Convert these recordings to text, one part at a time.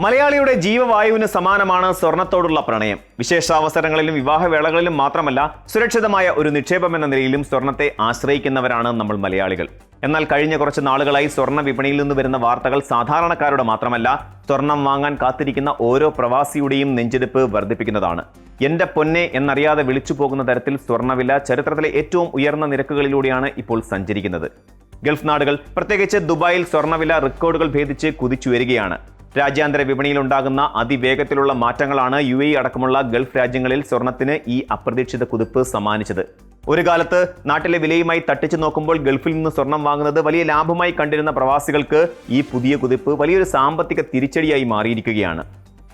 മലയാളിയുടെ ജീവവായുവിന് സമാനമാണ് സ്വർണത്തോടുള്ള പ്രണയം. വിശേഷാവസരങ്ങളിലും വിവാഹവേളകളിലും മാത്രമല്ല, സുരക്ഷിതമായ ഒരു നിക്ഷേപം എന്ന നിലയിലും സ്വർണത്തെ ആശ്രയിക്കുന്നവരാണ് നമ്മൾ മലയാളികൾ. എന്നാൽ കഴിഞ്ഞ കുറച്ച് നാളുകളായി സ്വർണ്ണ വിപണിയിൽ നിന്ന് വരുന്ന വാർത്തകൾ സാധാരണക്കാരുടെ മാത്രമല്ല, സ്വർണം വാങ്ങാൻ കാത്തിരിക്കുന്ന ഓരോ പ്രവാസിയുടെയും നെഞ്ചെടുപ്പ് വർദ്ധിപ്പിക്കുന്നതാണ്. എന്റെ പൊന്നെ എന്നറിയാതെ വിളിച്ചു പോകുന്ന തരത്തിൽ സ്വർണ്ണവില ചരിത്രത്തിലെ ഏറ്റവും ഉയർന്ന നിരക്കുകളിലൂടെയാണ് ഇപ്പോൾ സഞ്ചരിക്കുന്നത്. ഗൾഫ് നാടുകൾ, പ്രത്യേകിച്ച് ദുബായിൽ സ്വർണ്ണവില റെക്കോർഡുകൾ ഭേദിച്ച് കുതിച്ചുയരുകയാണ്. രാജ്യാന്തര വിപണിയിലുണ്ടാകുന്ന അതിവേഗത്തിലുള്ള മാറ്റങ്ങളാണ് UAE അടക്കമുള്ള ഗൾഫ് രാജ്യങ്ങളിൽ സ്വർണത്തിന് ഈ അപ്രതീക്ഷിത കുതിപ്പ് സമ്മാനിച്ചത്. ഒരു കാലത്ത് നാട്ടിലെ വിലയുമായി തട്ടിച്ചു നോക്കുമ്പോൾ ഗൾഫിൽ നിന്ന് സ്വർണം വാങ്ങുന്നത് വലിയ ലാഭമായി കണ്ടിരുന്ന പ്രവാസികൾക്ക് ഈ പുതിയ കുതിപ്പ് വലിയൊരു സാമ്പത്തിക തിരിച്ചടിയായി മാറിയിരിക്കുകയാണ്.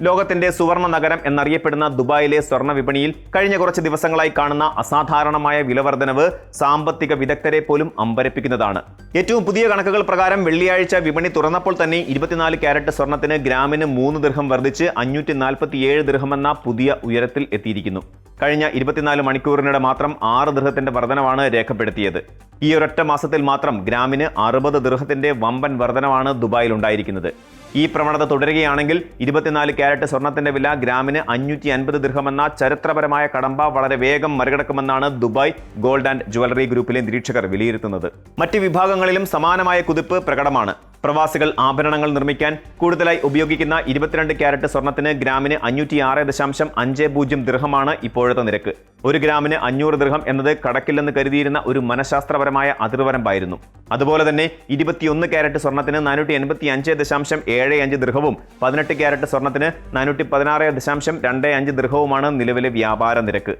ലോകത്തിന്റെ സുവർണ നഗരം എന്നറിയപ്പെടുന്ന ദുബായിലെ സ്വർണ്ണ വിപണിയിൽ കഴിഞ്ഞ കുറച്ച് ദിവസങ്ങളായി കാണുന്ന അസാധാരണമായ വിലവർദ്ധനവ് സാമ്പത്തിക വിദഗ്ധരെ പോലും അമ്പരപ്പിക്കുന്നതാണ്. ഏറ്റവും പുതിയ കണക്കുകൾ പ്രകാരം വെള്ളിയാഴ്ച വിപണി തുറന്നപ്പോൾ തന്നെ 24 ക്യാരറ്റ് സ്വർണത്തിന് ഗ്രാമിന് 3 ദിർഹം വർദ്ധിച്ച് 547 ദിർഹം എന്ന പുതിയ ഉയരത്തിൽ എത്തിയിരിക്കുന്നു. കഴിഞ്ഞ 24 മണിക്കൂറിനിടെ മാത്രം 6 ദിർഹത്തിന്റെ വർധനവാണ് രേഖപ്പെടുത്തിയത്. ഈ ഒരൊറ്റ മാസത്തിൽ മാത്രം ഗ്രാമിന് 60 ദിർഹത്തിന്റെ വമ്പൻ വർധനവാണ് ദുബായിൽ ഉണ്ടായിരിക്കുന്നത്. ഈ പ്രവണത തുടരുകയാണെങ്കിൽ 24 ക്യാരറ്റ് സ്വർണത്തിന്റെ വില ഗ്രാമിന് 550 ദിർഹം എന്ന ചരിത്രപരമായ കടമ്പ വളരെ വേഗം മറികടക്കുമെന്നാണ് ദുബായ് ഗോൾഡ് ആൻഡ് ജ്വല്ലറി ഗ്രൂപ്പിലെ നിരീക്ഷകർ വിലയിരുത്തുന്നത്. മറ്റ് വിഭാഗങ്ങളിലും സമാനമായ കുതിപ്പ് പ്രകടമാണ്. പ്രവാസികൾ ആഭരണങ്ങൾ നിർമ്മിക്കാൻ കൂടുതലായി ഉപയോഗിക്കുന്ന 22 ക്യാരറ്റ് സ്വർണത്തിന് ഗ്രാമിന് 506.50 ദിർഹമാണ് ഇപ്പോഴത്തെ നിരക്ക്. ഒരു ഗ്രാമിന് 500 ദിർഹം എന്നത് കടക്കില്ലെന്ന് കരുതിയിരുന്ന ഒരു മനഃശാസ്ത്രപരമായ അതിർവരമ്പായിരുന്നു. അതുപോലെ തന്നെ 21 ക്യാരറ്റ് സ്വർണത്തിന് 485.75 ദിർഹവും 18 ക്യാരറ്റ് സ്വർണത്തിന് 416.25 ദിർഹവുമാണ് നിലവിലെ വ്യാപാര നിരക്ക്.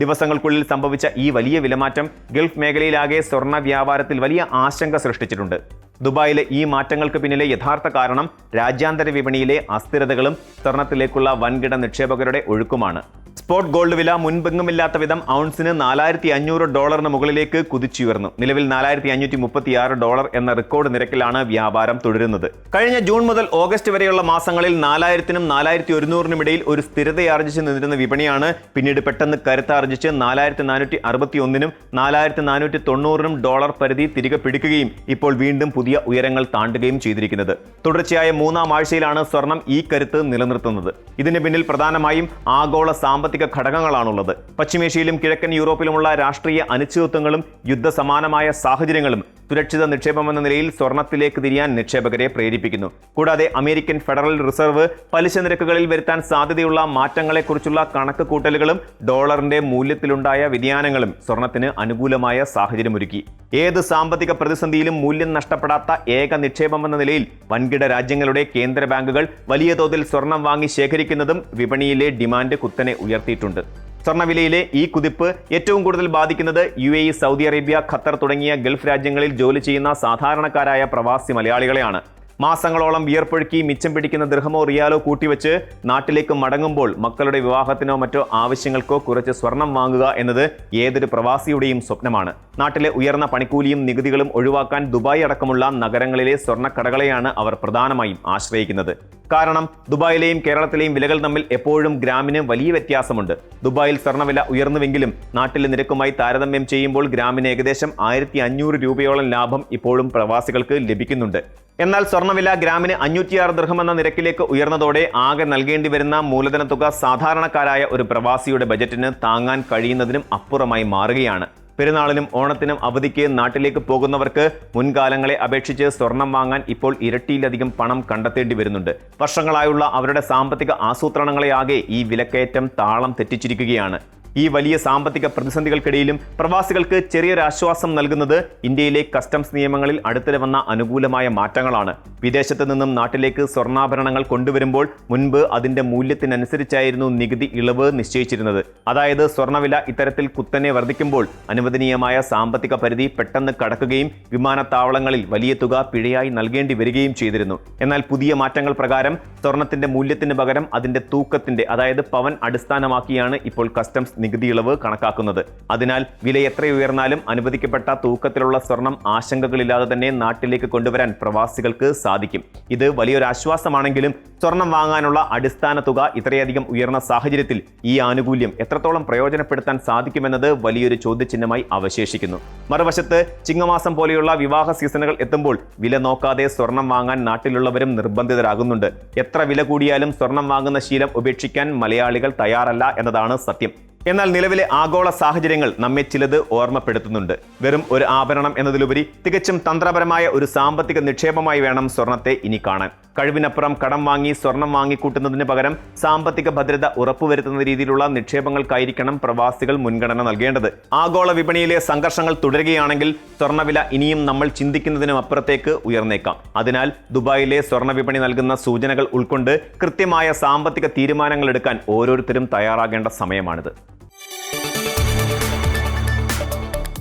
ദിവസങ്ങൾക്കുള്ളിൽ സംഭവിച്ച ഈ വലിയ വിലമാറ്റം ഗൾഫ് മേഖലയിലാകെ സ്വർണ്ണ വ്യാപാരത്തിൽ വലിയ ആശങ്ക സൃഷ്ടിച്ചിട്ടുണ്ട്. ദുബായിലെ ഈ മാറ്റങ്ങൾക്ക് പിന്നിലെ യഥാർത്ഥ കാരണം രാജ്യാന്തര വിപണിയിലെ അസ്ഥിരതകളും സ്വർണത്തിലേക്കുള്ള വൻകിട നിക്ഷേപകരുടെ ഒഴുക്കുമാണ്. സ്പോട്ട് ഗോൾഡ് വില മുൻപെങ്ങുമില്ലാത്ത വിധം ഔൺസിന് $4,500 മുകളിലേക്ക് കുതിച്ചുയർന്നു. നിലവിൽ $4,536 എന്ന റെക്കോർഡ് നിരക്കിലാണ് വ്യാപാരം തുടരുന്നത്. കഴിഞ്ഞ ജൂൺ മുതൽ ഓഗസ്റ്റ് വരെയുള്ള മാസങ്ങളിൽ 4,000-നും 4,100-നും ഇടയിൽ ഒരു സ്ഥിരതയാർജിച്ച് നിന്നിരുന്ന വിപണിയാണ് പിന്നീട് പെട്ടെന്ന് കരുത്താർജിച്ച് $4,461-നും $4,490-നും പരിധി തിരികെ പിടിക്കുകയും ഇപ്പോൾ വീണ്ടും പുതിയ ഉയരങ്ങൾ താണ്ടുകയും ചെയ്തിരിക്കുന്നത്. തുടർച്ചയായ 3-ാം ആഴ്ചയിലാണ് സ്വർണം ഈ കരുത്ത് നിലനിർത്തുന്നത്. ഇതിന് പിന്നിൽ പ്രധാനമായും ആഗോള സാമ്പത്തിക ഘടകങ്ങളാണുള്ളത്. പശ്ചിമേഷ്യയിലും കിഴക്കൻ യൂറോപ്പിലുമുള്ള രാഷ്ട്രീയ അനിശ്ചിതത്വങ്ങളും യുദ്ധസമാനമായ സാഹചര്യങ്ങളും സുരക്ഷിത നിക്ഷേപമെന്ന നിലയിൽ സ്വർണത്തിലേക്ക് തിരിയാൻ നിക്ഷേപകരെ പ്രേരിപ്പിക്കുന്നു. കൂടാതെ അമേരിക്കൻ ഫെഡറൽ റിസർവ് പലിശ നിരക്കുകളിൽ വരുത്താൻ സാധ്യതയുള്ള മാറ്റങ്ങളെക്കുറിച്ചുള്ള കണക്ക് കൂട്ടലുകളും ഡോളറിന്റെ മൂല്യത്തിലുണ്ടായ വ്യതിയാനങ്ങളും സ്വർണത്തിന് അനുകൂലമായ സാഹചര്യമൊരുക്കി. ഏത് സാമ്പത്തിക പ്രതിസന്ധിയിലും മൂല്യം നഷ്ടപ്പെടാത്ത ഏക നിക്ഷേപമെന്ന നിലയിൽ വൻകിട രാജ്യങ്ങളുടെ കേന്ദ്ര ബാങ്കുകൾ വലിയ തോതിൽ സ്വർണം വാങ്ങി ശേഖരിക്കുന്നതും വിപണിയിലെ ഡിമാൻഡ് കുത്തനെ ഉയർത്തിയിട്ടുണ്ട്. സ്വർണ്ണവിലയിലെ ഈ കുതിപ്പ് ഏറ്റവും കൂടുതൽ ബാധിക്കുന്നത് UAE, സൗദി അറേബ്യ, ഖത്തർ തുടങ്ങിയ ഗൾഫ് രാജ്യങ്ങളിൽ ജോലി ചെയ്യുന്ന സാധാരണക്കാരായ പ്രവാസി മലയാളികളെയാണ്. മാസങ്ങളോളം വിയർപ്പൊഴുക്കി മിച്ചം പിടിക്കുന്ന ദിർഹമോ റിയാലോ കൂട്ടിവെച്ച് നാട്ടിലേക്ക് മടങ്ങുമ്പോൾ മക്കളുടെ വിവാഹത്തിനോ മറ്റോ ആവശ്യങ്ങൾക്കോ കുറച്ച് സ്വർണം വാങ്ങുക എന്നത് ഏതൊരു പ്രവാസിയുടെയും സ്വപ്നമാണ്. നാട്ടിലെ ഉയർന്ന പണിക്കൂലിയും നികുതികളും ഒഴിവാക്കാൻ ദുബായ് അടക്കമുള്ള നഗരങ്ങളിലെ സ്വർണ്ണക്കടകളെയാണ് അവർ പ്രധാനമായും ആശ്രയിക്കുന്നത്. കാരണം ദുബായിലെയും കേരളത്തിലെയും വിലകൾ തമ്മിൽ എപ്പോഴും ഗ്രാമിന് വലിയ വ്യത്യാസമുണ്ട്. ദുബായിൽ സ്വർണ്ണവില ഉയർന്നുവെങ്കിലും നാട്ടിലെ നിരക്കുമായി താരതമ്യം ചെയ്യുമ്പോൾ ഗ്രാമിന് ഏകദേശം 1,500 രൂപയോളം ലാഭം ഇപ്പോഴും പ്രവാസികൾക്ക് ലഭിക്കുന്നുണ്ട്. എന്നാൽ സ്വർണ്ണവില ഗ്രാമിന് 506 ദിർഹം എന്ന നിരക്കിലേക്ക് ഉയർന്നതോടെ ആകെ നൽകേണ്ടി വരുന്ന മൂലധന തുക സാധാരണക്കാരായ ഒരു പ്രവാസിയുടെ ബജറ്റിന് താങ്ങാൻ കഴിയുന്നതിനും അപ്പുറമായി മാറുകയാണ്. പെരുന്നാളിനും ഓണത്തിനും അവധിക്ക് നാട്ടിലേക്ക് പോകുന്നവർക്ക് മുൻകാലങ്ങളെ അപേക്ഷിച്ച് സ്വർണം വാങ്ങാൻ ഇപ്പോൾ ഇരട്ടിയിലധികം പണം കണ്ടെത്തേണ്ടി വരുന്നുണ്ട്. വർഷങ്ങളായുള്ള അവരുടെ സാമ്പത്തിക ആസൂത്രണങ്ങളെയാകെ ഈ വിലക്കയറ്റം താളം തെറ്റിച്ചിരിക്കുകയാണ്. ഈ വലിയ സാമ്പത്തിക പ്രതിസന്ധികൾക്കിടയിലും പ്രവാസികൾക്ക് ചെറിയൊരാശ്വാസം നൽകുന്നത് ഇന്ത്യയിലെ കസ്റ്റംസ് നിയമങ്ങളിൽ അടുത്തിടെ വന്ന അനുകൂലമായ മാറ്റങ്ങളാണ്. വിദേശത്ത് നിന്നും നാട്ടിലേക്ക് സ്വർണ്ണാഭരണങ്ങൾ കൊണ്ടുവരുമ്പോൾ മുൻപ് അതിന്റെ മൂല്യത്തിനനുസരിച്ചായിരുന്നു നികുതി ഇളവ് നിശ്ചയിച്ചിരുന്നത്. അതായത് സ്വർണ്ണവില ഇത്തരത്തിൽ കുത്തനെ വർദ്ധിക്കുമ്പോൾ അനുവദനീയമായ സാമ്പത്തിക പരിധി പെട്ടെന്ന് കടക്കുകയും വിമാനത്താവളങ്ങളിൽ വലിയ തുക പിഴയായി നൽകേണ്ടി വരികയും ചെയ്തിരുന്നു. എന്നാൽ പുതിയ മാറ്റങ്ങൾ പ്രകാരം സ്വർണത്തിന്റെ മൂല്യത്തിന് പകരം അതിന്റെ തൂക്കത്തിന്റെ, അതായത് പവൻ അടിസ്ഥാനമാക്കിയാണ് ഇപ്പോൾ കസ്റ്റംസ് നികുതി ഇളവ് കണക്കാക്കുന്നത്. അതിനാൽ വില എത്ര ഉയർന്നാലും അനുവദിക്കപ്പെട്ട തൂക്കത്തിലുള്ള സ്വർണം ആശങ്കകളില്ലാതെ തന്നെ നാട്ടിലേക്ക് കൊണ്ടുവരാൻ പ്രവാസികൾക്ക് സാധിക്കും. ഇത് വലിയൊരു ആശ്വാസമാണെങ്കിലും സ്വർണം വാങ്ങാനുള്ള അടിസ്ഥാന തുക ഇത്രയധികം ഉയർന്ന സാഹചര്യത്തിൽ ഈ ആനുകൂല്യം എത്രത്തോളം പ്രയോജനപ്പെടുത്താൻ സാധിക്കുമെന്നത് വലിയൊരു ചോദ്യചിഹ്നമായി അവശേഷിക്കുന്നു. മറുവശത്ത് ചിങ്ങമാസം പോലെയുള്ള വിവാഹ സീസണുകൾ എത്തുമ്പോൾ വില നോക്കാതെ സ്വർണം വാങ്ങാൻ നാട്ടിലുള്ളവരും നിർബന്ധിതരാകുന്നുണ്ട്. എത്ര വില കൂടിയാലും സ്വർണം വാങ്ങുന്ന ശീലം ഉപേക്ഷിക്കാൻ മലയാളികൾ തയ്യാറല്ല എന്നതാണ് സത്യം. എന്നാൽ നിലവിലെ ആഗോള സാഹചര്യങ്ങൾ നമ്മെ ചിലത് ഓർമ്മപ്പെടുത്തുന്നുണ്ട്. വെറും ഒരു ആഭരണം എന്നതിലുപരി തികച്ചും തന്ത്രപരമായ ഒരു സാമ്പത്തിക നിക്ഷേപമായി വേണം സ്വർണത്തെ ഇനി കാണാൻ. കഴിവിനപ്പുറം കടം വാങ്ങി സ്വർണം വാങ്ങിക്കൂട്ടുന്നതിന് പകരം സാമ്പത്തിക ഭദ്രത ഉറപ്പുവരുത്തുന്ന രീതിയിലുള്ള നിക്ഷേപങ്ങൾക്കായിരിക്കണം പ്രവാസികൾ മുൻഗണന നൽകേണ്ടത്. ആഗോള വിപണിയിലെ സംഘർഷങ്ങൾ തുടരുകയാണെങ്കിൽ സ്വർണ്ണവില ഇനിയും നമ്മൾ ചിന്തിക്കുന്നതിനും അപ്പുറത്തേക്ക് ഉയർന്നേക്കാം. അതിനാൽ ദുബായിലെ സ്വർണ്ണ വിപണി നൽകുന്ന സൂചനകൾ ഉൾക്കൊണ്ട് കൃത്യമായ സാമ്പത്തിക തീരുമാനങ്ങൾ എടുക്കാൻ ഓരോരുത്തരും തയ്യാറാകേണ്ട സമയമാണിത്.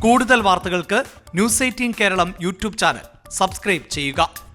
കൂടുതൽ വാർത്തകൾക്ക് news 18 Keralam YouTube channel subscribe ചെയ്യുക.